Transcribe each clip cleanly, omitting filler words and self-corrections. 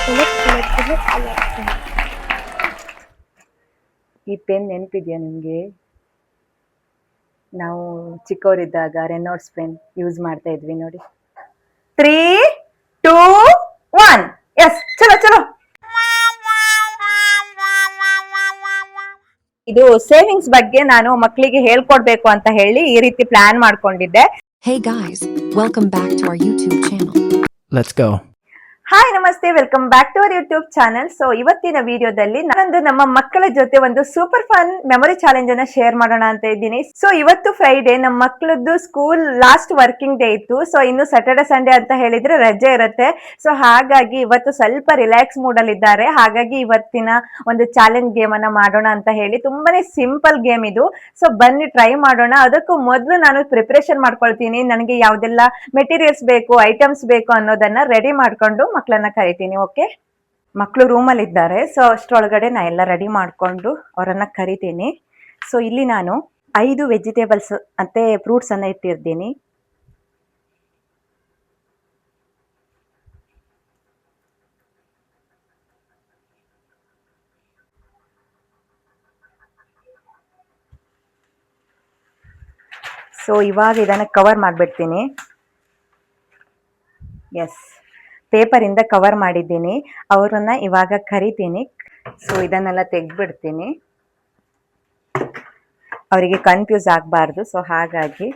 ಈ ಪೆನ್ ನೆನಪಿದ್ಯಾ ನಿಮಗೆ? ನಾವು ಚಿಕ್ಕವರಿದ್ದಾಗ ರೆನಾಲ್ಡ್ಸ್ ಪೆನ್ ಯೂಸ್ ಮಾಡ್ತಾ ಇದ್ವಿ ನೋಡಿ. 3, 2, 1 ಎಸ್, ಚಲೋ ಚಲೋ. ಇದು ಸೇವಿಂಗ್ಸ್ ಬಗ್ಗೆ ನಾನು ಮಕ್ಕಳಿಗೆ ಹೇಳ್ಕೊಡ್ಬೇಕು ಅಂತ ಹೇಳಿ ಈ ರೀತಿ ಪ್ಲಾನ್ ಮಾಡ್ಕೊಂಡಿದ್ದೆ. Hey guys, welcome back to our YouTube channel. Let's go. Hi ನಮಸ್ತೆ, welcome back to our YouTube channel. So ಇವತ್ತಿನ ವಿಡಿಯೋದಲ್ಲಿ ನಾನೊಂದು ನಮ್ಮ ಮಕ್ಕಳ ಜೊತೆ ಒಂದು ಸೂಪರ್ ಫನ್ ಮೆಮೊರಿ ಚಾಲೆಂಜ್ ಅನ್ನ ಶೇರ್ ಮಾಡೋಣ ಅಂತ ಇದ್ದೀನಿ. ಸೊ ಇವತ್ತು ಫ್ರೈಡೆ, ನಮ್ಮ ಮಕ್ಕಳದ್ದು ಸ್ಕೂಲ್ ಲಾಸ್ಟ್ ವರ್ಕಿಂಗ್ ಡೇ ಇತ್ತು. ಸೊ ಇನ್ನು ಸ್ಯಾಟರ್ಡೆ ಸಂಡೇ ಅಂತ ಹೇಳಿದ್ರೆ ರಜೆ ಇರುತ್ತೆ. ಸೊ ಹಾಗಾಗಿ ಇವತ್ತು ಸ್ವಲ್ಪ ರಿಲ್ಯಾಕ್ಸ್ ಮೂಡ್ ಅಲ್ಲಿ ಇದ್ದಾರೆ. ಹಾಗಾಗಿ ಇವತ್ತಿನ ಒಂದು ಚಾಲೆಂಜ್ ಗೇಮ್ ಅನ್ನ ಮಾಡೋಣ ಅಂತ ಹೇಳಿ, ತುಂಬಾನೇ ಸಿಂಪಲ್ ಗೇಮ್ ಇದು. ಸೊ ಬನ್ನಿ ಟ್ರೈ ಮಾಡೋಣ. ಅದಕ್ಕೂ ಮೊದಲು ನಾನು ಪ್ರಿಪರೇಷನ್ ಮಾಡ್ಕೊಳ್ತೀನಿ. ನನಗೆ ಯಾವ್ದೆಲ್ಲ ಮೆಟೀರಿಯಲ್ಸ್ ಬೇಕು, ಐಟಮ್ಸ್ ಬೇಕು ಅನ್ನೋದನ್ನ ರೆಡಿ ಮಾಡ್ಕೊಂಡು ಮಕ್ಕಳನ್ನ ಕರಿತೀನಿ. ಓಕೆ, ಮಕ್ಕಳು ರೂಮಲ್ಲಿ ಇದ್ದಾರೆ. ಸೊ ಅಷ್ಟರೊಳಗಡೆ ನಾ ಎಲ್ಲ ರೆಡಿ ಮಾಡ್ಕೊಂಡು ಅವರನ್ನ ಕರಿತೀನಿ. ಸೊ ಇಲ್ಲಿ ನಾನು 5 ವೆಜಿಟೇಬಲ್ಸ್ ಮತ್ತೆ ಫ್ರೂಟ್ಸ್ ಅನ್ನ ಇಟ್ಟಿರ್ತೀನಿ. ಸೊ ಇವಾಗ ಇದನ್ನ ಕವರ್ ಮಾಡ್ಬಿಡ್ತೀನಿ. ಎಸ್, ಪೇಪರ್ ಇಂದ ಕವರ್ ಮಾಡಿದ್ದೀನಿ. ಅವರನ್ನ ಇವಾಗ ಕರಿತೀನಿ. ಸೊ ಇದನ್ನೆಲ್ಲ ತೆಗ್ದ್ಬಿಡ್ತೀನಿ, ಅವರಿಗೆ ಕನ್ಫ್ಯೂಸ್ ಆಗಬಾರ್ದು. ಸೊ ಹಾಗಾಗಿ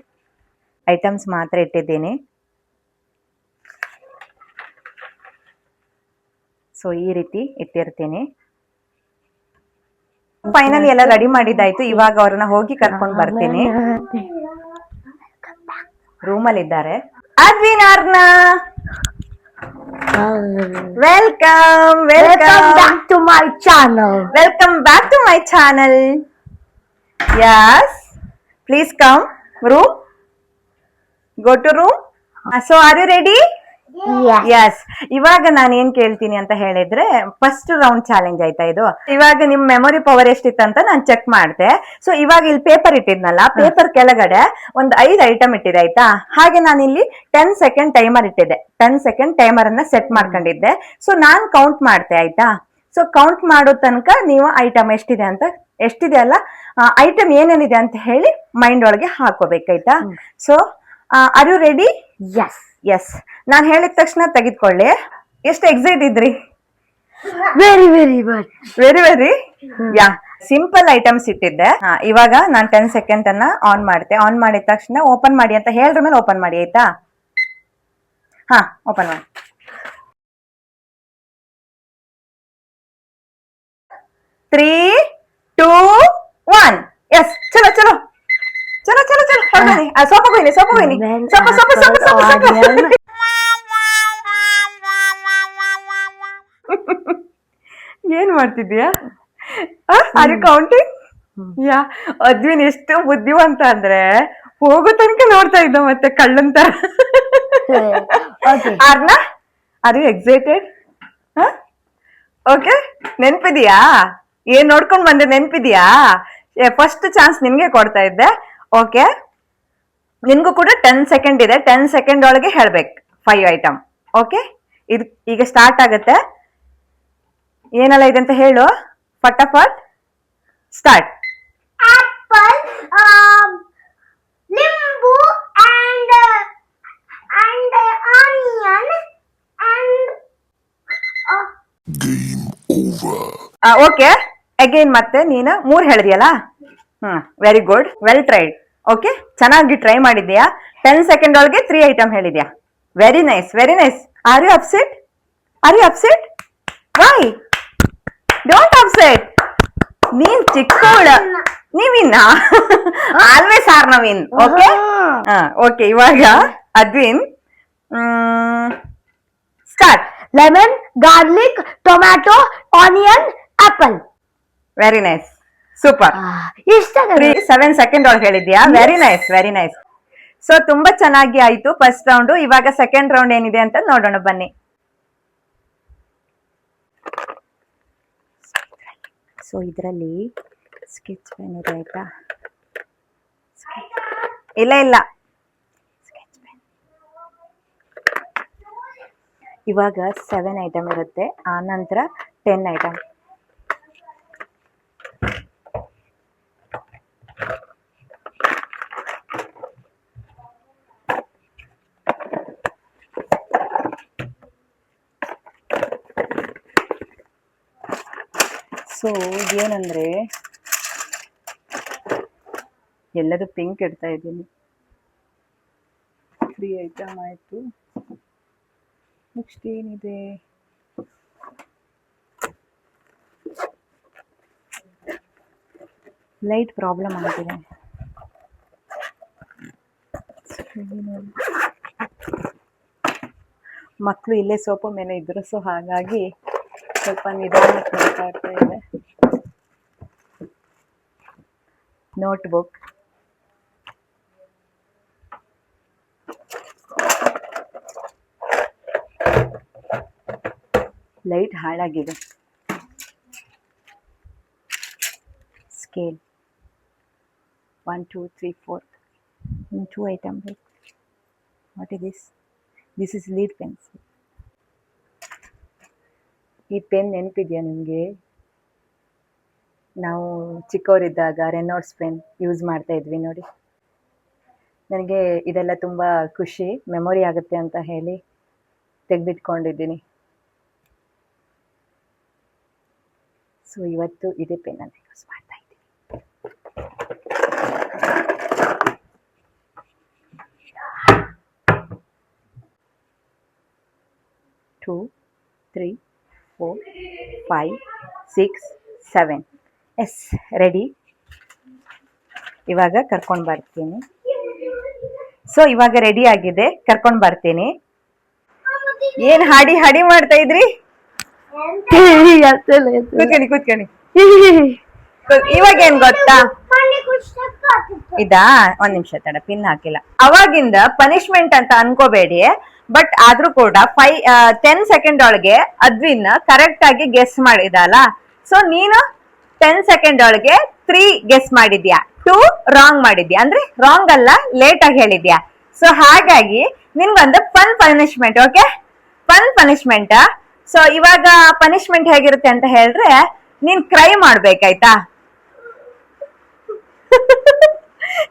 ಐಟಮ್ಸ್ ಮಾತ್ರ ಇಟ್ಟಿದ್ದೀನಿ. ಸೊ ಈ ರೀತಿ ಇಟ್ಟಿರ್ತೀನಿ. ಫೈನಲಿ ಎಲ್ಲ ರೆಡಿ ಮಾಡಿದ್ದಾಯ್ತು. ಇವಾಗ ಅವ್ರನ್ನ ಹೋಗಿ ಕರ್ಕೊಂಡು ಬರ್ತೀನಿ. ರೂಮಲ್ಲಿ ಇದ್ದಾರೆ. ಅದ್ವಿನ್, ಅರ್ನಾ, welcome back to my channel. Welcome back to my channel. Yes, please come room, go to room. So are you ready? Yes. ಇವಾಗ ನಾನು ಏನ್ ಕೇಳ್ತೀನಿ ಅಂತ ಹೇಳಿದ್ರೆ, ಫಸ್ಟ್ ರೌಂಡ್ ಚಾಲೆಂಜ್ ಆಯ್ತಾ ಇದು. ಇವಾಗ ನಿಮ್ ಮೆಮೊರಿ ಪವರ್ ಎಷ್ಟಿತ್ತು ಅಂತ ನಾನು ಚೆಕ್ ಮಾಡಿದೆ. ಸೊ ಇವಾಗ ಇಲ್ಲಿ ಪೇಪರ್ ಇಟ್ಟಿದ್ನಲ್ಲ, ಪೇಪರ್ ಕೆಳಗಡೆ ಒಂದು 5 ಐಟಮ್ ಇಟ್ಟಿದೆ ಆಯ್ತಾ. ಹಾಗೆ ನಾನು ಇಲ್ಲಿ 10 ಸೆಕೆಂಡ್ ಟೈಮರ್ ಇಟ್ಟಿದ್ದೆ. 10 ಸೆಕೆಂಡ್ ಟೈಮರ್ ಅನ್ನ ಸೆಟ್ ಮಾಡ್ಕೊಂಡಿದ್ದೆ. ಸೊ ನಾನ್ ಕೌಂಟ್ ಮಾಡ್ತೆ ಆಯ್ತಾ. ಸೊ ಕೌಂಟ್ ಮಾಡೋ ತನಕ ನೀವು ಐಟಮ್ ಎಷ್ಟಿದೆ ಅಲ್ಲ, ಐಟಮ್ ಏನೇನಿದೆ ಅಂತ ಹೇಳಿ ಮೈಂಡ್ ಒಳಗೆ ಹಾಕೋಬೇಕಾಯ್ತಾ. So are you ready? Yes. ನಾನು ಹೇಳಿದ ತಕ್ಷಣ ತೆಗೆದುಕೊಳ್ಳಿ. ಎಷ್ಟು ಎಕ್ಸೈಟ್ ಇದ್ರಿ? ವೆರಿ ಯಾ, ಸಿಂಪಲ್ ಐಟಮ್ಸ್ ಇಟ್ಟಿದ್ದೆ. ಇವಾಗ ನಾನು 10 ಸೆಕೆಂಡ್ ಅನ್ನ ಆನ್ ಮಾಡ್ತೆ. ಆನ್ ಮಾಡಿದ ತಕ್ಷಣ ಓಪನ್ ಮಾಡಿ ಅಂತ ಹೇಳಿದ್ರ ಮೇಲೆ ಓಪನ್ ಮಾಡಿ ಆಯ್ತಾ. ಓಪನ್ ಮಾಡಿ. Three, 2, 1 yes. ಚಲೋ ಚಲೋ ಚಲೋ ಚಲೋ ಚಲೋ. ಸೋಪಗೋಯ್ನಿ ಏನ್ ಮಾಡ್ತಿದ್ಯಾ? Are you counting? Yeah, Advin ಎಷ್ಟು ಬುದ್ಧಿವಂತ ಅಂದ್ರೆ ಹೋಗೋ ತನಕ ನೋಡ್ತಾ ಇದ್ದ ಮತ್ತೆ ಕಳ್ಳಂತ. Arna, are you excited? Okay, ನೆನ್ಪಿದ್ಯಾ? ಏನ್ ನೋಡ್ಕೊಂಡ್ ಬಂದೆ? ನೆನ್ಪಿದ್ಯಾ? ಫಸ್ಟ್ ಚಾನ್ಸ್ ನಿನ್ಗೆ ಕೊಡ್ತಾ ಇದ್ದೆ. ಓಕೆ, ನಿನ್ಗೂ ಕೂಡ 10 ಸೆಕೆಂಡ್ ಇದೆ. 10 ಸೆಕೆಂಡ್ ಒಳಗೆ ಹೇಳ್ಬೇಕು 5 ಐಟಮ್. ಓಕೆ, ಇದು ಈಗ ಸ್ಟಾರ್ಟ್ ಆಗುತ್ತೆ. ಏನೆಲ್ಲ ಇದೆ ಅಂತ ಹೇಳು, ಫಟಾಫಟ್ start. Apple, limbu, and onion, and Game over. Okay, again ಮತ್ತೆ ನೀನು 3 ಹೇಳಿದ್ಯಲ್ಲ. Very good, well tried. Okay, ಚೆನ್ನಾಗಿ ಟ್ರೈ ಮಾಡಿದ್ಯಾ. 10 ಸೆಕೆಂಡ್ ಒಳಗೆ 3 ಐಟಮ್ ಹೇಳಿದ್ಯಾ. Very nice. Are you upset? Why? Don't upset. ನೀನ್ ಚಿಕ್ಕವಳ, ನೀವಿನ್ನ ಆಲ್ವೇಸ್ ಆರ್ ನವೀನ್. ಓಕೆ, ಇವಾಗ Advin start. lemon, garlic, tomato, onion, apple. Very nice, super. 7 second ಒಳಗೆ ಹೇಳಿದ್ಯಾ. Very nice. ಸೊ ತುಂಬಾ ಚೆನ್ನಾಗಿ ಆಯ್ತು ಫಸ್ಟ್ ರೌಂಡ್. ಇವಾಗ ಸೆಕೆಂಡ್ ರೌಂಡ್ ಏನಿದೆ ಅಂತ ನೋಡೋಣ ಬನ್ನಿ. ಸೊ ಇದರಲ್ಲಿ ಸ್ಕೆಚ್ ಪೆನ್ ಇದೆ ಆಯ್ತಾ. ಇಲ್ಲ ಸ್ಕೆಚ್ ಪೆನ್ ಇವಾಗ 7 ಐಟಮ್ ಇರುತ್ತೆ, ಆ ನಂತರ 10 ಐಟಮ್. ಸೊ ಏನಂದ್ರೆ ಎಲ್ಲದೂ ಪಿಂಕ್ ಇಡ್ತಾ ಇದ್ದೀನಿ. 3 ಐಟಮ್ ಆಯಿತು. ನೆಕ್ಸ್ಟ್ ಏನಿದೆ? ಲೈಟ್ ಪ್ರಾಬ್ಲಮ್ ಆಗಿದೆ. ಮಕ್ಕಳು ಇಲ್ಲೇ ಸೋಫಾ ಮೇಲೆ ಇದ್ರು, ಸೊ ಹಾಗಾಗಿ ಸ್ವಲ್ಪ ನಿಧಾನಕ್ಕೆ ಮಾತಾಡ್ತಾ ಇದೆ. ನೋಟ್ಬುಕ್, ಲೈಟ್ ಹಾಳಾಗಿದೆ. ಸ್ಕೇಲ್ 1 2 3 4 2 ಐಟಮ್ ಬೇಕು. What is this? This is lead pencil. ಈ ಪೆನ್ ನೆನಪಿದೆಯಾ ನಿಮಗೆ? ನಾವು ಚಿಕ್ಕವರಿದ್ದಾಗ ರೆನಾಲ್ಡ್ಸ್ ಪೆನ್ ಯೂಸ್ ಮಾಡ್ತಾ ಇದ್ವಿ ನೋಡಿ. ನನಗೆ ಇದೆಲ್ಲ ತುಂಬ ಖುಷಿ, ಮೆಮೊರಿ ಆಗುತ್ತೆ ಅಂತ ಹೇಳಿ ತೆಗೆದಿಟ್ಕೊಂಡಿದ್ದೀನಿ. ಸೊ ಇವತ್ತು ಇದೇ ಪೆನ್ನನ್ನು ಯೂಸ್ ಮಾಡ್ತಾ ಇದ್ದೀನಿ. 2 3 4 5 6 7. Yes, ready. ಇವಾಗ ಕರ್ಕೊಂಡು ಬರ್ತೀನಿ. ಸೊ ಇವಾಗ ರೆಡಿ ಆಗಿದೆ, ಕರ್ಕೊಂಡು ಬರ್ತೀನಿ. ಏನ್ ಹಾಡಿ ಹಾಡಿ ಮಾಡ್ತಾ ಇದ್ರಿ? ಕೂತ್ಕೊಳ್ಳಿ. ಇವಾಗ ಏನ್ ಗೊತ್ತಾ? ಇದಾ, ಒಂದ್ ನಿಮಿಷ ತಡ, ಪಿನ್ ಹಾಕಿಲ್ಲ. ಅವಾಗಿಂದ ಪನಿಷ್ಮೆಂಟ್ ಅಂತ ಅನ್ಕೋಬೇಡಿ, ಬಟ್ ಆದ್ರೂ ಕೂಡ 10 ಸೆಕೆಂಡ್ ಒಳಗೆ ಅದ್ವಿನ್ ಕರೆಕ್ಟ್ ಆಗಿ ಗೆಸ್ ಮಾಡಿದಲ್ಲ. ಸೊ ನೀನು 10 ಸೆಕೆಂಡ್ ಒಳಗೆ 3 ಗೆಸ್ ಮಾಡಿದ್ಯಾ, 2 ರಾಂಗ್ ಮಾಡಿದ್ಯಾ, ಅಂದ್ರೆ ರಾಂಗ್ ಅಲ್ಲ, ಲೇಟ್ ಆಗಿ ಹೇಳಿದ್ಯಾ. ಸೊ ಹಾಗಾಗಿ ನಿನ್ಗೊಂದು fun punishment. Okay, fun punishment. So ಇವಾಗ ಪನಿಷ್ಮೆಂಟ್ ಹೇಗಿರುತ್ತೆ ಅಂತ ಹೇಳಿದ್ರೆ, ನೀನ್ ಕ್ರೈ ಮಾಡ್ಬೇಕಾಯ್ತಾ?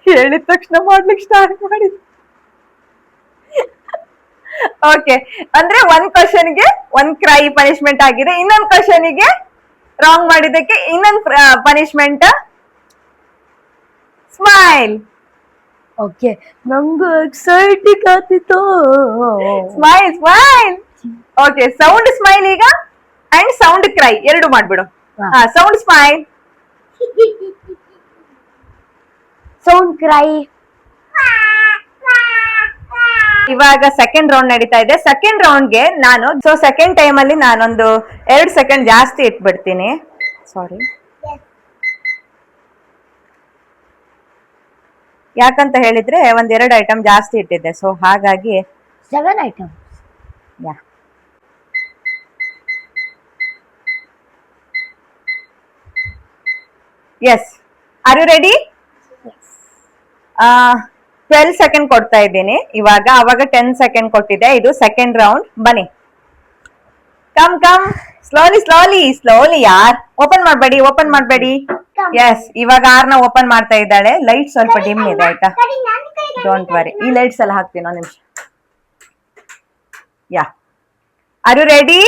ಹೇಳಿದ ತಕ್ಷಣ ಮಾಡ್ಲಿಕ್ಕೆ ಸ್ಟಾರ್ಟ್ ಮಾಡಿ. ಓಕೆ, ಅಂದ್ರೆ ಒಂದ್ ಕ್ವಶನ್ಗೆ 1 ಕ್ರೈ ಪನಿಷ್ಮೆಂಟ್ ಆಗಿದೆ, ಇನ್ನೊಂದ್ ಕ್ವಶನ್ಗೆ ರಾಂಗ್ ಮಾಡಿದ್ದಕ್ಕೆ ಇನ್ನೊಂದು ಪನಿಷ್ಮೆಂಟ್ ಸ್ಮೈಲ್. ಓಕೆ, ನಂಗೂ ಎಕ್ಸೈಟಿಂಗ್ ಆಗ್ತಿತ್ತು. Smile smile. Okay, sound smile ಈಗ ಅಂಡ್ ಸೌಂಡ್ ಕ್ರೈ ಎರಡು ಮಾಡ್ಬಿಡು. Sound smile, sound cry. ಇವಾಗ ಸೆಕೆಂಡ್ ರೌಂಡ್ ನಡೀತಾ ಇದೆ. ಸೆಕೆಂಡ್ ರೌಂಡ್ಗೆ ನಾನು ಸೆಕೆಂಡ್ ಟೈಮ್ ಅಲ್ಲಿ ನಾನೊಂದು 2 ಸೆಕೆಂಡ್ ಜಾಸ್ತಿ ಇಟ್ಬಿಡ್ತೀನಿ. ಸಾರಿ, ಯಾಕಂತ ಹೇಳಿದ್ರೆ 1-2 ಐಟಮ್ ಜಾಸ್ತಿ ಇಟ್ಟಿದ್ದೆ, ಸೊ ಹಾಗಾಗಿ 7 item. Yeah, yes. Are you ready? 12 second ಕೊಡ್ತಾ ಇದ್ದೀನಿ ಇವಾಗ. ಅವಾಗ 10 ಸೆಕೆಂಡ್ ಕೊಟ್ಟಿದ್ದೆ. ಇದು ಸೆಕೆಂಡ್ ರೌಂಡ್. ಬನ್ನಿ, ಕಮ್ ಕಮ್, ಸ್ಲೋಲಿ ಯಾರ್. ಓಪನ್ ಮಾಡ್ಬೇಡಿ. ಎಸ್, ಇವಾಗ ಆರ್ನ ಓಪನ್ ಮಾಡ್ತಾ ಇದ್ದಾಳೆ. ಲೈಟ್ ಸ್ವಲ್ಪ ಡಿಮ್ ಇದೆ, ಆಯ್ತಾ? ಡೋಂಟ್ ವರಿ, ಈ ಲೈಟ್ಸ್ ಎಲ್ಲ ಹಾಕ್ತೀನಿ ಒಂದು ನಿಮಿಷ. ಯಾ, ಆರ್ ಯು ರೆಡಿ?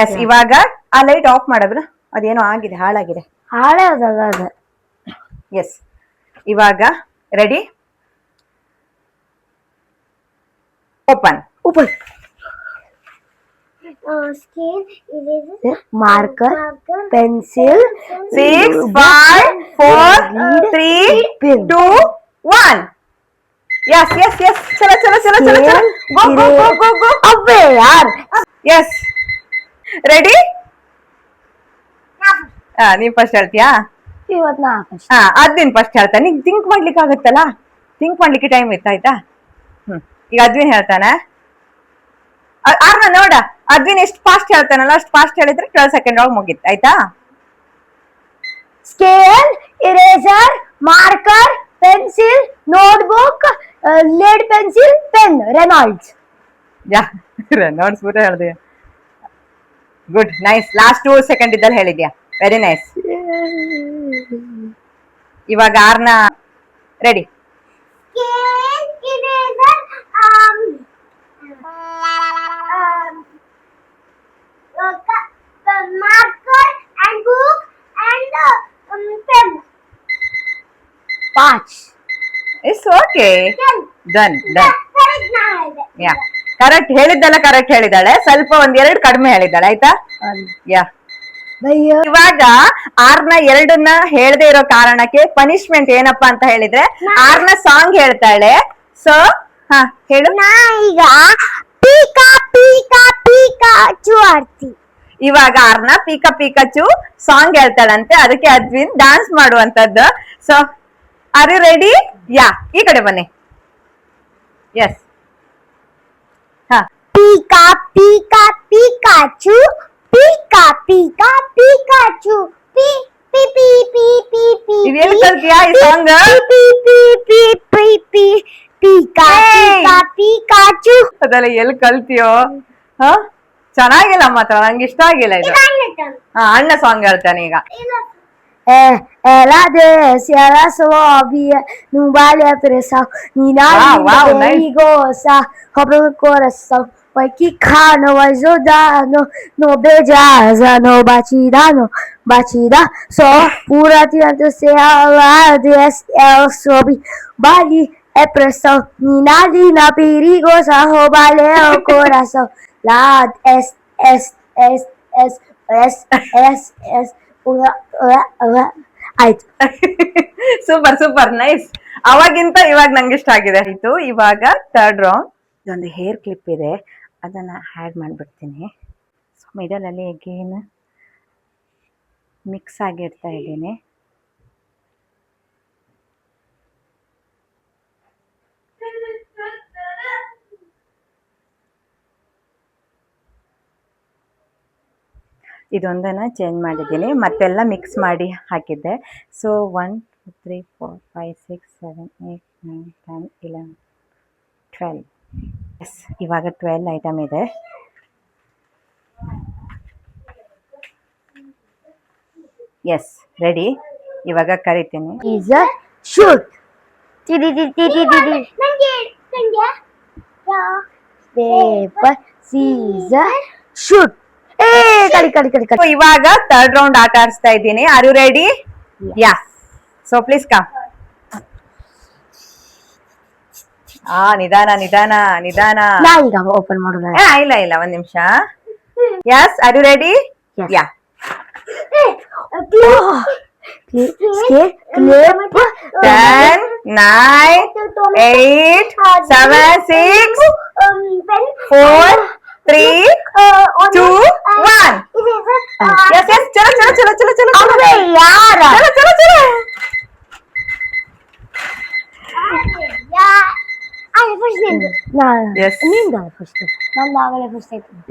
ಎಸ್. ಇವಾಗ ಆ ಲೈಟ್ ಆಫ್ ಮಾಡೋದು, ಅದೇನೋ ಆಗಿದೆ, ಹಾಳಾಗಿದೆ. ಎಸ್, ಇವಾಗ ready? Open. Scale, eraser, marker, pencil, 6 5 4 3 2 1. Yes. चलो. Go. अबे यार. Yes. Ready? ನೀನ್ ಫಸ್ಟ್ ಹೇಳ್ತೀಯಾ? ಇವತ್ತು ನಾ ಫಸ್ಟ್. ಅದ್ ನೀನ್ ಫಸ್ಟ್ ಹೇಳ್ತಾ. ನೀನ್ ಥಿಂಕ್ ಮಾಡ್ಲಿಕ್ಕೆ ಆಗುತ್ತಲ್ಲ, ಥಿಂಕ್ ಮಾಡ್ಲಿಕ್ಕೆ ಟೈಮ್ ಇತ್ತು, ಆಯ್ತಾ? ಈಗ ಅದ್ವಿನ್ ಹೇಳ್ತಾನೆ. ಆರ್ನ ನೋಡ, ಅದ್ವಿನ್ ಎಷ್ಟು ಫಾಸ್ಟ್ ಹೇಳ್ತಾನಲ್ಲ, ಅಷ್ಟು ಫಾಸ್ಟ್ ಹೇಳಿದ್ರೆ 12 ಸೆಕೆಂಡ್ ಒಳಗೆ ಮುಗಿತ್ತು, ಆಯ್ತಾ? Scale, eraser, marker, pencil, notebook, lead pencil, pen, Reynolds. Yeah ನೋಡ್ಸ್ಬಿಟ್ಟು ಹೇಳ್ದೆ. Good, nice. ಲಾಸ್ಟ್ 2 ಸೆಕೆಂಡ್ ಇದ್ದಲ್ಲಿ ಹೇಳಿದ್ಯಾ, ವೆರಿ ನೈಸ್. ಇವಾಗ ಆರ್ನ ready. marker and book and pen. 5. It's okay. Done. Yeah, Yeah. Correct ಹೇಳಿದ್ದಲ್ಲ, ಕರೆಕ್ಟ್ ಹೇಳಿದಾಳೆ. ಸ್ವಲ್ಪ 1-2 ಕಡಿಮೆ ಹೇಳಿದಾಳೆ, ಆಯ್ತಾ? ಯಾ. ಇವಾಗ ಆರ್ನ 2ನ್ನ ಹೇಳ್ದೆ ಇರೋ ಕಾರಣಕ್ಕೆ ಪನಿಷ್ಮೆಂಟ್ ಏನಪ್ಪಾ ಅಂತ ಹೇಳಿದ್ರೆ, ಆರ್ನ ಸಾಂಗ್ ಹೇಳ್ತಾಳೆ. ಸೊ ಹಾ ಹೇಳು. ನಾ ಈಗ ಪೀಕಾ ಪೀಕಾ ಪೀಕಾಚು ಆಡ್ತಿ. ಇವಾಗ ಆರ್ನ ಪೀಕ ಪೀಕಚು ಸಾಂಗ್ ಹೇಳ್ತಾಳಂತೆ, ಅದಕ್ಕೆ ಅದ್ವಿನ್ ಡಾನ್ಸ್ ಮಾಡುವಂತದ್ದು. So are you ready? Yeah, ಈ ಕಡೆ ಬನ್ನಿ. ಎಸ್. ಹಾ. ಪೀಕಾ ಪೀಕಾ ಪೀಕಾಚು ಪೀಕಾ ಪೀಕಾ ಪೀಕಾಚು ಪೀ ಪೀ ಪೀ ಪೀ ಪೀ ಪೀ. ಇದೇನ್ ಕಲ್ತಿಯಾ ಈ ಸಾಂಗ್? ಪೀ ಪೀ ಪೀ ಪೀ ಪೀ ಪೀಕಾ ಪೀಕಾ ಪೀಕಾಚು. ಅದೆಲ್ಲ ಎಲ್ಲಿ ಕಲ್ತಿಯೋ? ಹ, ಚೆನ್ನಾಗಿಲ್ಲ ಮಾತ್ರ, ನಂಗೆ ಇಷ್ಟ ಆಗಿಲ್ಲ ಇದು. ಹಾ, ಅಣ್ಣ ಸಾಂಗ್ ಹೇಳ್ತಾನೆ ಈಗ. Ela desce, ela sobe, não vale a pressão. Nina linda, perigosa, rouba o coração. Vai quicar, não vai ajudar, não beija asa, não batida, só por adiante se ela desce, ela sobe, vale é pressão. Nina linda, perigosa, rouba-lhe o coração. Lá, S, ಆಯ್ತು. Super super, nice. ಅವಾಗಿಂತ ಇವಾಗ ನಂಗೆ ಇಷ್ಟ ಆಗಿದೆ. ಆಯ್ತು, ಇವಾಗ 3rd round. ಇದೊಂದು hair clip ಇದೆ, ಅದನ್ನ ಆ್ಯಡ್ ಮಾಡ್ಬಿಡ್ತೀನಿ. ಸೊ ಮಿಡಲಲ್ಲಿ ಅಗೇನ್ ಮಿಕ್ಸ್ ಆಗಿಡ್ತಾ ಇದ್ದೀನಿ. ಇದೊಂದನ್ನು ಚೇಂಜ್ ಮಾಡಿದ್ದೀನಿ, ಮತ್ತೆಲ್ಲ ಮಿಕ್ಸ್ ಮಾಡಿ ಹಾಕಿದ್ದೆ. ಸೊ 1 2 3 4 5 6 7 8 9 10 11 12. ಎಸ್, ಇವಾಗ 12 ಐಟಮ್ ಇದೆ. Yes, ready. ಇವಾಗ ಕರಿತೀನಿ. Scissor shoot. Paper scissor shoot. So, ಇವಾಗ 3rd ರೌಂಡ್ ಆಟ ಆಡಿಸ್ತಾ ಇದ್ದೀನಿ. Are you ready? Yeah. So please come. ನಿಧಾನ ನಿಧಾನ ನಿಧಾನ. ನಾ ಈಗ ಓಪನ್ ಮಾಡೋಣ. ಇಲ್ಲ ಒಂದ್ ನಿಮಿಷ. Yes, are you ready? Yeah. Clip 10 9 8 7 6 4 3 2 1. Yes, चलो. अबे यार, चलो. Yes.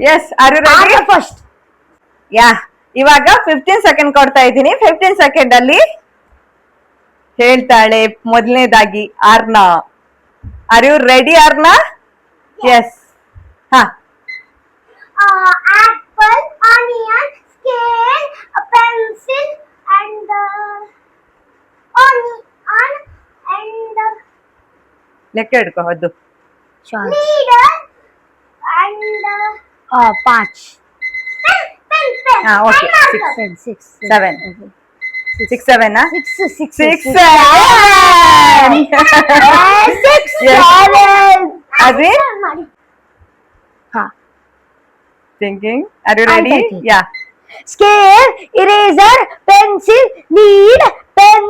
Yes, are you ready? First. Yeah, ಇವಾಗ 15 ಸೆಕೆಂಡ್ ಕೊಡ್ತಾ ಇದ್ದೀನಿ. 15 ಸೆಕೆಂಡ್ ಅಲ್ಲಿ ಹೇಳ್ತಾಳೆ ಮೊದಲನೇದಾಗಿ ಆರ್ನ. ಆರ್ ಯು ರೆಡಿ ಆರ್ನ? ಎಸ್. ಹಾ. Apple, onion, scale, a pencil, and onion, and ಲೆಕ್ಕ ಹಿಡ್ಕೊ ಹೌದು. needle, and 5. Pen. ಹಾ, ಓಕೆ. 6 7 6 7 ಅದೇ thinking. Are you ready? Yeah. Scale, eraser, pencil, lead, pen,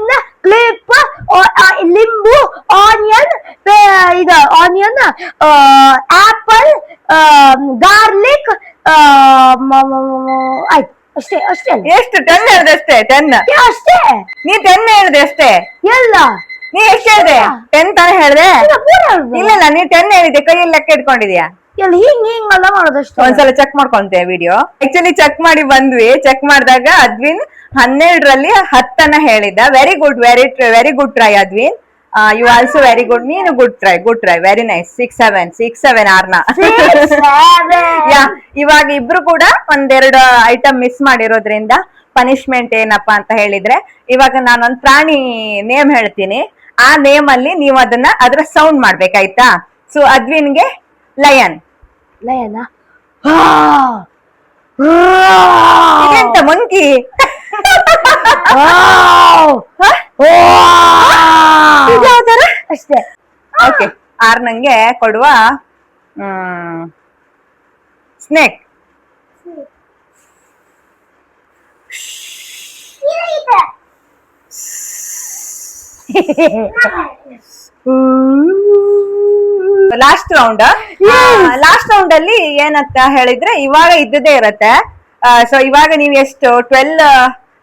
clip, limbu, onion, apple, garlic, ಆಯ್ತು ಅಷ್ಟೇ. ಎಷ್ಟು 10 ಹೇಳ್ದೆ ಅಷ್ಟೇ? 10 ಅಷ್ಟೇ. ನೀ 10 ಹೇಳ್ದೆ ಅಷ್ಟೇ. ಎಲ್ಲ ನೀ ಎಷ್ಟು ಹೇಳ್ದೆ? 10 ತಾನೇ ಹೇಳ್ದೆ? ಇಲ್ಲ, ನೀ 10 ಹೇಳಿದ್ದೆ, ಕೈಯಲ್ಲಿ ಲೆಕ್ಕ ಇಟ್ಕೊಂಡಿದ್ಯಾ? ಎಲ್ಲ ಹಿಂಗೆಲ್ಲ ಮಾಡೋದಷ್ಟು. ಒಂದ್ಸಲ ಚೆಕ್ ಮಾಡ್ಕೊಂತೆ ವಿಡಿಯೋ. ಆಕ್ಚುಲಿ ಚೆಕ್ ಮಾಡಿ ಬಂದ್ವಿ. ಚೆಕ್ ಮಾಡಿದಾಗ ಅದ್ವಿನ್ 12ರಲ್ಲಿ 10 ಹೇಳಿದ್ದ. Very good try Advin. You also very good. ನೀನು good try very nice. 6-7 Arna. ಯಾ, ಇವಾಗ ಇಬ್ರು ಕೂಡ ಒಂದೆರಡು ಐಟಮ್ ಮಿಸ್ ಮಾಡಿರೋದ್ರಿಂದ ಪನಿಷ್ಮೆಂಟ್ ಏನಪ್ಪಾ ಅಂತ ಹೇಳಿದ್ರೆ, ಇವಾಗ ನಾನೊಂದ್ ಪ್ರಾಣಿ ನೇಮ್ ಹೇಳ್ತೀನಿ. ಆ ನೇಮ್ ಅಲ್ಲಿ ನೀವು ಅದ್ರ ಸೌಂಡ್ ಮಾಡ್ಬೇಕಾಯ್ತಾ? ಸೊ ಅದ್ವಿನ್ಗೆ ಲಯನ್. ಲಯನಾ? ಎಂತ ಮಂಕಿ? ಯಾವ್ದಾರ ಅಷ್ಟೇ. ಓಕೆ, ಆರ್ ನಂಗೆ ಕೊಡುವ snake. Last round. Last round ಅಲ್ಲಿ ಏನಂತ ಹೇಳಿದ್ರೆ ಇವಾಗ ಇದ್ದದೇ ಇರತ್ತೆ. ಸೊ ಇವಾಗ ನೀವು ಎಷ್ಟು 12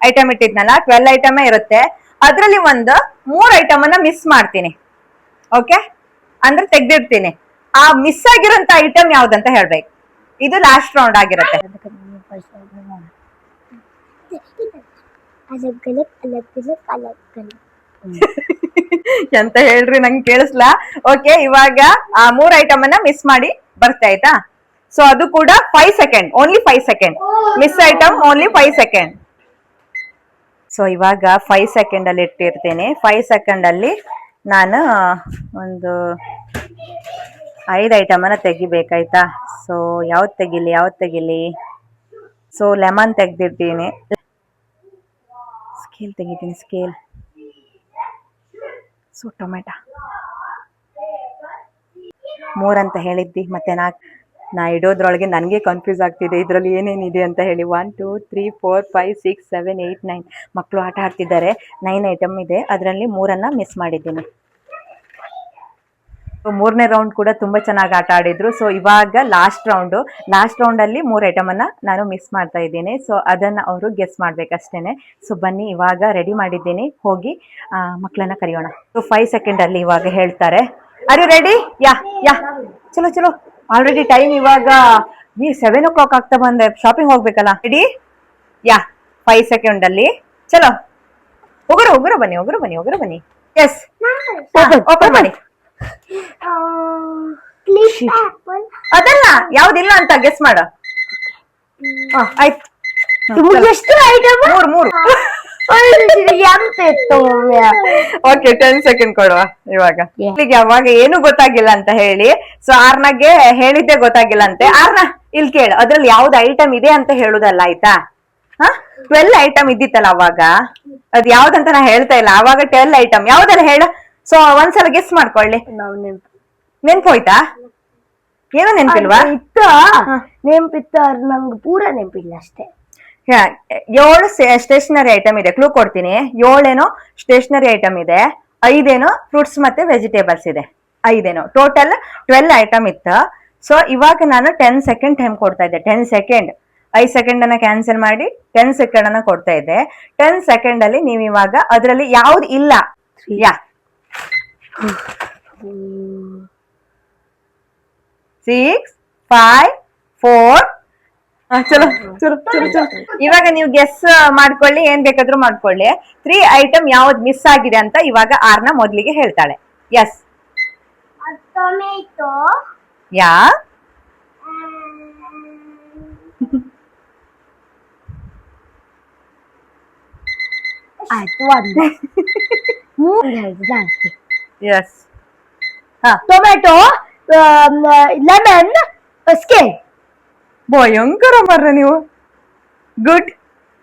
ಐಟಮ್ ಇಟ್ಟಿದ್ನಲ್ಲ, 12 ಐಟಮ್ ಇರುತ್ತೆ. ಅದ್ರಲ್ಲಿ ಒಂದು 3 ಐಟಮ್ ಅನ್ನ ಮಿಸ್ ಮಾಡ್ತೀನಿ. ಓಕೆ, ಅಂದ್ರೆ ತೆಗ್ದಿಡ್ತೀನಿ. ಆ ಮಿಸ್ ಆಗಿರೋಂತ ಐಟಮ್ ಯಾವ್ದಂತ ಹೇಳ್ಬೇಕು. ಇದು ಲಾಸ್ಟ್ ರೌಂಡ್ ಆಗಿರುತ್ತೆ. ಎಂತ ಹೇಳ್ರಿ, ನಂಗೆ ಕೇಳಿಸ್ಲಾ. ಓಕೆ, ಇವಾಗ ಆ 3 ಐಟಮ್ ಅನ್ನ ಮಿಸ್ ಮಾಡಿ ಬರ್ತಾ ಆಯ್ತಾ? ಸೊ ಅದು ಕೂಡ 5 second, only 5 second. Miss item only 5 second. So ಇವಾಗ 5 ಸೆಕೆಂಡ್ ಅಲ್ಲಿ ಇಟ್ಟಿರ್ತೇನೆ. 5 ಸೆಕೆಂಡ್ ಅಲ್ಲಿ ನಾನು ಒಂದು 5 ಐಟಮ್ ಅನ್ನ ತೆಗಿಬೇಕಾಯ್ತಾ? ಸೊ ಯಾವ್ದು ತೆಗಿಲಿ? ಸೊ ಲೆಮನ್ ತೆಗ್ದಿರ್ತೀನಿ. ಸ್ಕೇಲ್ ತೆಗಿತೀನಿ, ಸ್ಕೇಲ್. ಸೊ ಟೊಮೆಟೊ 3 ಅಂತ ಹೇಳಿದ್ದಿ, ಮತ್ತೆ ನಾ ಇಡೋದ್ರೊಳಗೆ ನನಗೆ ಕನ್ಫ್ಯೂಸ್ ಆಗ್ತಿದೆ ಇದ್ರಲ್ಲಿ ಏನೇನಿದೆ ಅಂತ ಹೇಳಿ. 1 2 3 4 5 6 7 8 9 ಮಕ್ಕಳು ಆಟ ಆಡ್ತಿದ್ದಾರೆ. 9 ಐಟಮ್ ಇದೆ, ಅದರಲ್ಲಿ 3 ಮಿಸ್ ಮಾಡಿದ್ದೀನಿ. ಮೂರನೇ ರೌಂಡ್ ಕೂಡ ತುಂಬಾ ಚೆನ್ನಾಗಿ ಆಟ ಆಡಿದ್ರು. ಸೊ ಇವಾಗ ಲಾಸ್ಟ್ ರೌಂಡ್ ಅಲ್ಲಿ 3 ಐಟಮ್ ಅನ್ನ ನಾನು ಮಿಸ್ ಮಾಡ್ತಾ ಇದ್ದೀನಿ. ಸೊ ಅದನ್ನ ಅವರು ಗೆಸ್ ಮಾಡ್ಬೇಕಷ್ಟೇನೆ. ಸೊ ಬನ್ನಿ, ಇವಾಗ ರೆಡಿ ಮಾಡಿದ್ದೀನಿ, ಹೋಗಿ ಮಕ್ಕಳನ್ನ ಕರೆಯೋಣ. ಸೊ 5 ಸೆಕೆಂಡ್ ಅಲ್ಲಿ ಇವಾಗ ಹೇಳ್ತಾರೆ. R you ready? ಯಾ ಚಲೋ. ಆಲ್ರೆಡಿ ಟೈಮ್ ಇವಾಗ 7 o'clock ಆಗ್ತಾ ಬಂದೆ. ಶಾಪಿಂಗ್ ಹೋಗ್ಬೇಕಲ್ಲ. ರೆಡಿ? ಯಾ, 5 ಸೆಕೆಂಡ್ ಅಲ್ಲಿ ಚಲೋ. ಹೋಗ್ರು ಬನ್ನಿ. ಎಸ್, ಓಪನ್ ಮಾಡಿ. ಅದಲ್ಲ, ಯಾವ್ದಿಲ್ಲ ಅಂತ ಗೆಸ್ ಮಾಡ. ಆಯ್ತು. ಎಷ್ಟು ಐಟಮ್? 3 ಓಕೆ, 10 ಸೆಕೆಂಡ್ ಕೊಡುವ ಇವಾಗ. ಅವಾಗ ಏನು ಗೊತ್ತಾಗಿಲ್ಲ ಅಂತ ಹೇಳಿ. ಸೊ ಆರ್ನಗೆ ಹೇಳಿದ್ದೆ ಗೊತ್ತಾಗಿಲ್ಲ ಅಂತೆ. ಆರ್ನ ಇಲ್ಲಿ ಕೇಳು, ಅದ್ರಲ್ಲಿ ಯಾವ್ದು ಐಟಮ್ ಇದೆ ಅಂತ ಹೇಳುದಲ್ಲ, ಆಯ್ತಾ? 12 ಐಟಮ್ ಇದ್ದಿತ್ತಲ್ಲ ಅವಾಗ, ಅದ್ ಯಾವ್ದಂತ ನಾ ಹೇಳ್ತಾ ಇಲ್ಲ. ಅವಾಗ 12 ಐಟಮ್ ಯಾವ್ದಲ್ಲ ಹೇಳು. ಸೊ ಒಂದ್ಸಲ ಗೆಸ್ ಮಾಡ್ಕೊಳ್ಳಿ. ನೆನ್ಪೋಯ್ತಾ? ಏನೋ ನೆನ್ಪಿಲ್ವಾ? ನೆನ್ಪಿತ್ತ, ನಂಗೆ ಪೂರಾ ನೆನ್ಪಿಲ್ಲ ಅಷ್ಟೇ. 7 ಸ್ಟೇಷನರಿ ಐಟಮ್ ಇದೆ. ಕ್ಲೂ ಕೊಡ್ತೀನಿ. 7 ಏನೋ ಸ್ಟೇಷನರಿ ಐಟಮ್ ಇದೆ, 5 ಏನೋ ಫ್ರೂಟ್ಸ್ ಮತ್ತೆ ವೆಜಿಟೇಬಲ್ಸ್ ಇದೆ. 5 ಏನೋ ಟೋಟಲ್ 12 ಐಟಮ್ ಇತ್ತು. ಸೊ ಇವಾಗ ನಾನು 10 ಸೆಕೆಂಡ್ ಟೈಮ್ ಕೊಡ್ತಾ ಇದ್ದೆ. 10 ಸೆಕೆಂಡ್, 5 ಸೆಕೆಂಡ್ ಅನ್ನ ಕ್ಯಾನ್ಸಲ್ ಮಾಡಿ 10 ಸೆಕೆಂಡ್ ಅನ್ನ ಕೊಡ್ತಾ ಇದ್ದೆ. 10 ಸೆಕೆಂಡ್ ಅಲ್ಲಿ ನೀವು ಇವಾಗ ಅದ್ರಲ್ಲಿ ಯಾವ್ದು ಇಲ್ಲ. ಯಾ, 6 5 4. ಚಲೋ. ಇವಾಗ ನೀವು ಗೆಸ್ ಮಾಡ್ಕೊಳ್ಳಿ, ಏನ್ ಬೇಕಾದ್ರೂ ಮಾಡ್ಕೊಳ್ಳಿ. 3 ಐಟಮ್ ಯಾವ್ದು ಮಿಸ್ ಆಗಿದೆ ಅಂತ ಇವಾಗ ಆರ್ನ ಮೊದ್ಲಿಗೆ ಹೇಳ್ತಾಳೆ. ಎಸ್. ಟೊಮೆಟೊ. ಯಾ. ಆಯ್ತು, 1 ಜಾಸ್ತಿ. ಎಸ್. Tomato, lemon, scale. ಭಯಂಕರ ಮರ್ರ ನೀವು.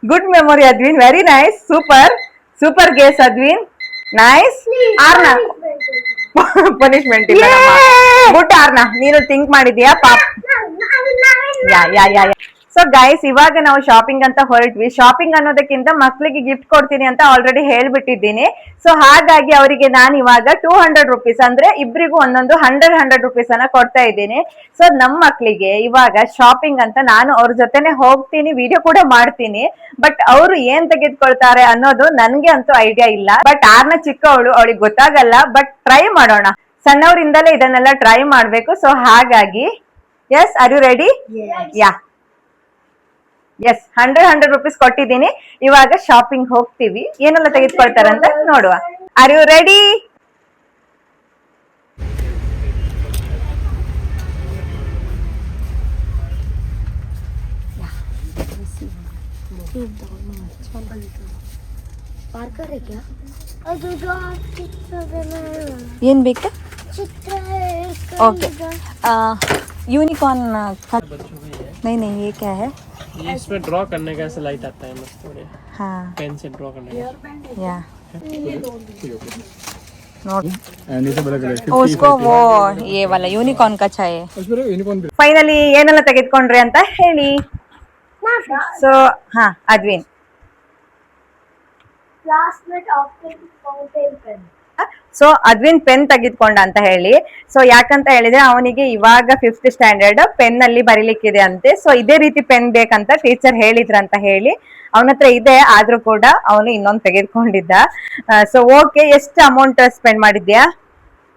Good memory Advin, very nice. Super guess Advin, nice. Arna punishment ಇಲ್ಲ. ಗುಡ್ ಆರ್ನ, ನೀನು ಥಿಂಕ್ ಮಾಡಿದ್ಯಾ ಪಾಪ. ಯಾ. ಸೊ ಗೈಸ್, ಇವಾಗ ನಾವು ಶಾಪಿಂಗ್ ಅಂತ ಹೊರಟ್ವಿ. ಶಾಪಿಂಗ್ ಅನ್ನೋದಕ್ಕಿಂತ ಮಕ್ಳಿಗೆ ಗಿಫ್ಟ್ ಕೊಡ್ತೀನಿ ಅಂತ ಆಲ್ರೆಡಿ ಹೇಳ್ಬಿಟ್ಟಿದ್ದೀನಿ. ಸೊ ಹಾಗಾಗಿ ಅವರಿಗೆ ನಾನು ಇವಾಗ 200 ರುಪೀಸ್, ಅಂದ್ರೆ ಇಬ್ರಿಗೂ ಒಂದೊಂದು 100 ರುಪೀಸ್ ಅನ್ನ ಕೊಡ್ತಾ ಇದ್ದೀನಿ. ಸೊ ನಮ್ಮ ಮಕ್ಳಿಗೆ ಇವಾಗ ಶಾಪಿಂಗ್ ಅಂತ ನಾನು ಅವ್ರ ಜೊತೆನೆ ಹೋಗ್ತೀನಿ, ವಿಡಿಯೋ ಕೂಡ ಮಾಡ್ತೀನಿ. ಬಟ್ ಅವರು ಏನ್ ತೆಗೆದುಕೊಳ್ತಾರೆ ಅನ್ನೋದು ನನ್ಗೆ ಅಂತೂ ಐಡಿಯಾ ಇಲ್ಲ. ಬಟ್ ಆರ್ನ ಚಿಕ್ಕವಳು, ಅವಳಿಗೆ ಗೊತ್ತಾಗಲ್ಲ. ಬಟ್ ಟ್ರೈ ಮಾಡೋಣ, ಸಣ್ಣವರಿಂದಲೇ ಇದನ್ನೆಲ್ಲ ಟ್ರೈ ಮಾಡ್ಬೇಕು. ಸೊ ಹಾಗಾಗಿ yes, are you ready? Yeah, yes. 100 rupees ಕೊಟ್ಟಿದ್ದೀನಿ. ಇವಾಗ ಶಾಪಿಂಗ್ ಹೋಗ್ತೀವಿ, ಏನೆಲ್ಲ ತೆಗೆದುಕೊಳ್ತಾರಂತ ನೋಡುವ. R you ready? पार्कर है क्या? ಅದು ಚಿತ್ರದಲ್ಲ ಏನ್ ಬೇಕಾ? ಚಿತ್ರ ओके यूनिकॉर्न का नहीं नहीं ये क्या है? ये इसमें ड्रॉ करने का ऐसा लाइट आता है मस्त थोड़े हाँ पेन से ड्रॉ करने का या उसको वो ये वाला यूनिकॉर्न का चाहिए यूनिकॉर्न ಫೈನಲಿ ಏನೆಲ್ಲ ತೆಗೆದುಕೊಂಡ್ರಿ ಅಂತ ಹೇಳಿ. ಸೊ ಹಾ Advin classmate after fountain pen. So Advin pen ತೆಗೆದುಕೊಂಡ ಅಂತ ಹೇಳಿ. ಸೊ ಯಾಕಂತ ಹೇಳಿದ್ರೆ ಅವನಿಗೆ ಇವಾಗ 5th ಸ್ಟ್ಯಾಂಡರ್ಡ್ ಪೆನ್ ಅಲ್ಲಿ ಬರೀಲಿಕ್ಕಿದೆ ಅಂತೆ. ಸೊ ಇದೇ ರೀತಿ ಪೆನ್ ಬೇಕಂತ ಟೀಚರ್ ಹೇಳಿದ್ರಂತ ಹೇಳಿ ಅವನ ಹತ್ರ ಇದೆ, ಆದ್ರೂ ಕೂಡ ಅವನು ಇನ್ನೊಂದು ತೆಗೆದುಕೊಂಡಿದ್ದ. ಸೊ ಓಕೆ, ಎಷ್ಟು ಅಮೌಂಟ್ ಸ್ಪೆಂಡ್ ಮಾಡಿದ್ಯಾ?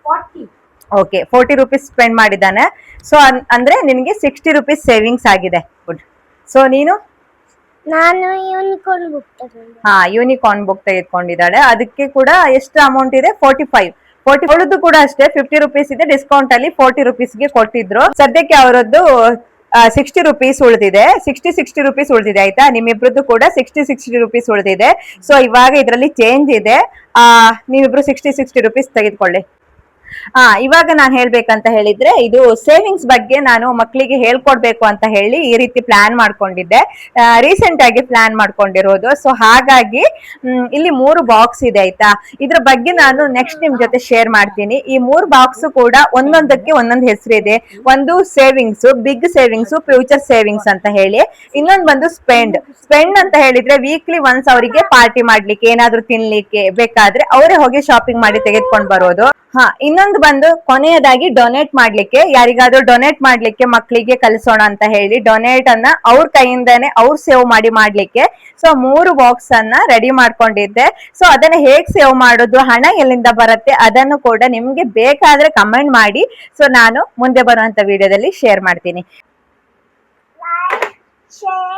40. ಓಕೆ 40 ರುಪೀಸ್ ಸ್ಪೆಂಡ್ ಮಾಡಿದ್ದಾನೆ. ಸೊ ಅಂದ್ರೆ ನಿನಗೆ 60 ರುಪೀಸ್ ಸೇವಿಂಗ್ಸ್ ಆಗಿದೆ. ಗುಡ್. ಸೊ ನೀನು? ನಾನು ಯೂನಿಕಾರ್ನ್ ಬುಕ್ ತಗೊಂಡೆ. ಹಾ ಯೂನಿಕಾರ್ನ್ ಬುಕ್ ತೆಗೆದುಕೊಂಡಿದ್ದಾಳೆ. ಅದಕ್ಕೆ ಕೂಡ ಎಷ್ಟು ಅಮೌಂಟ್ ಇದೆ? 45. ಅವಳದ್ದು ಕೂಡ ಅಷ್ಟೇ 50 ರುಪೀಸ್ ಇದೆ, ಡಿಸ್ಕೌಂಟ್ ಅಲ್ಲಿ 40 ರುಪೀಸ್ಗೆ ಕೊಟ್ಟಿದ್ರು. ಸದ್ಯಕ್ಕೆ ಅವರದ್ದು 60 ರುಪೀಸ್ ಉಳಿದಿದೆ. 60 ರುಪೀಸ್ ಉಳಿದಿದೆ ಆಯ್ತಾ. ನಿಮ್ಮಿಬ್ರದ್ದು ಕೂಡ 60 ರುಪೀಸ್ ಉಳಿದಿದೆ. ಸೊ ಇವಾಗ ಇದರಲ್ಲಿ ಚೇಂಜ್ ಇದೆ. ನೀವಿಬ್ರು 60 ರುಪೀಸ್ ತೆಗೆದುಕೊಳ್ಳಿ. ಇವಾಗ ನಾನು ಹೇಳ್ಬೇಕಂತ ಹೇಳಿದ್ರೆ, ಇದು ಸೇವಿಂಗ್ಸ್ ಬಗ್ಗೆ ನಾನು ಮಕ್ಕಳಿಗೆ ಹೇಳ್ಕೊಡ್ಬೇಕು ಅಂತ ಹೇಳಿ ಈ ರೀತಿ ಪ್ಲಾನ್ ಮಾಡ್ಕೊಂಡಿದ್ದೆ. ರೀಸೆಂಟ್ ಆಗಿ ಪ್ಲಾನ್ ಮಾಡ್ಕೊಂಡಿರೋದು. ಸೊ ಹಾಗಾಗಿ ಇಲ್ಲಿ 3 ಬಾಕ್ಸ್ ಇದೆ ಆಯ್ತಾ. ಇದ್ರ ಬಗ್ಗೆ ನಾನು ನೆಕ್ಸ್ಟ್ ನಿಮ್ ಜೊತೆ ಶೇರ್ ಮಾಡ್ತೀನಿ. ಈ 3 ಬಾಕ್ಸ್ ಕೂಡ ಒಂದೊಂದಕ್ಕೆ ಒಂದೊಂದು ಹೆಸರಿದೆ. ಒಂದು savings, big savings, future savings ಅಂತ ಹೇಳಿ. ಇನ್ನೊಂದು ಬಂದು ಸ್ಪೆಂಡ್ ಅಂತ ಹೇಳಿದ್ರೆ ವೀಕ್ಲಿ ಒನ್ಸ್ ಅವರಿಗೆ ಪಾರ್ಟಿ ಮಾಡ್ಲಿಕ್ಕೆ, ಏನಾದ್ರೂ ತಿನ್ಲಿಕ್ಕೆ ಬೇಕಾದ್ರೆ ಅವರೇ ಹೋಗಿ ಶಾಪಿಂಗ್ ಮಾಡಿ ತೆಗೆದುಕೊಂಡು ಬರೋದು. ಇನ್ನೊಂದು ಬಂದು ಕೊನೆಯದಾಗಿ ಡೊನೇಟ್ ಮಾಡ್ಲಿಕ್ಕೆ, ಯಾರಿಗಾದ್ರೂ ಡೊನೇಟ್ ಮಾಡ್ಲಿಕ್ಕೆ ಮಕ್ಕಳಿಗೆ ಕಲಿಸೋಣ ಅಂತ ಹೇಳಿ ಡೊನೇಟ್ ಅನ್ನ ಅವ್ರ ಕೈಯಿಂದಾನೆ ಅವ್ರು ಸೇವ್ ಮಾಡಿ ಮಾಡ್ಲಿಕ್ಕೆ. ಸೊ 3 ಬಾಕ್ಸ್ ಅನ್ನ ರೆಡಿ ಮಾಡ್ಕೊಂಡಿದ್ದೆ. ಸೊ ಅದನ್ನ ಹೇಗ್ ಸೇವ್ ಮಾಡೋದು, ಹಣ ಎಲ್ಲಿಂದ ಬರುತ್ತೆ, ಅದನ್ನು ಕೂಡ ನಿಮ್ಗೆ ಬೇಕಾದ್ರೆ ಕಮೆಂಟ್ ಮಾಡಿ. ಸೊ ನಾನು ಮುಂದೆ ಬರುವಂತ ವಿಡಿಯೋದಲ್ಲಿ ಶೇರ್ ಮಾಡ್ತೀನಿ. ಶೇರ್